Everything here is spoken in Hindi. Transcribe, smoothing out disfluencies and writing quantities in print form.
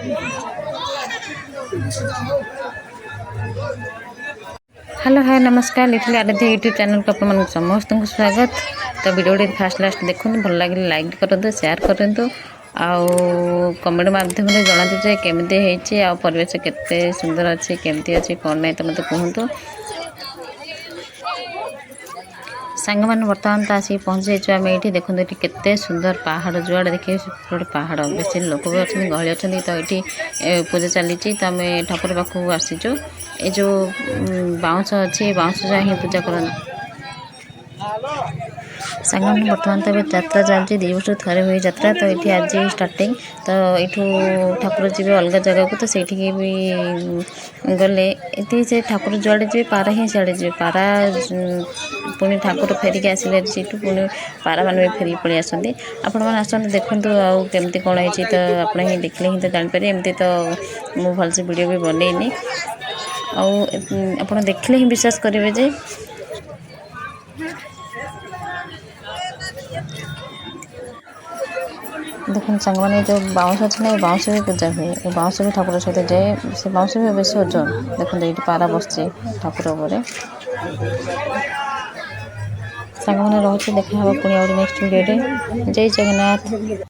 हेलो हाय नमस्कार लिखले आराध्य यूट्यूब चैनल को अपन समस्त को स्वागत। तो वीडियो फास्ट लास्ट देखो भल लगे लाइक करूँ शेयर करूँ आउ कमेंट माध्यम जना जे केमती होती परिवेश केते सुंदर अच्छे केमती अच्छी कौन नहीं तो मत कहतु। सांग मैंने बर्तमान तो आसिक पहुँची जाइए आम ये देखते ये केते सुंदर पहाड़ जुआड़े देखिए गोटे पहाड़ बेस लोक भी अच्छे गहली अच्छा तो ये पूजा चली तो आम ठाकुर पाखक आसीचु ये जो बाउंश अच्छी बाउंश जा ही पूजा कर सांग बर्तमान तो यात्रा चलती 2 वर्ष थे हुई यात्रा तो ये आज स्टार्टिंग तो यू ठाकुर जी अलग जगह को तो सही भी गले ये से ठाकुर जुआड़े जी पारा ही सियाड़े जी पारा पुणी ठाकुर फेरिक आसिले सीटू पुणी पारा मैंने भी फेरिक पलि आसती आपण मैंने आसते देखूँ आमती कौन है तो आप देखले ही तो जापर एमती तो मुझे भलसे वीडियो भी बनईनी आप देखले ही विश्वास करेंगे जे देखो सांग मैंने जो बाउंश अच्छे ना बाउंश भी पूजा हुए बाउंश भी ठाकुर सहित जाए से बाउंश भी बेस ओजन देखो ये पारा बस ठाकुर उपर सांग मैंने रही देखा पुणी नेक्स्ट वीडियो जय जगन्नाथ।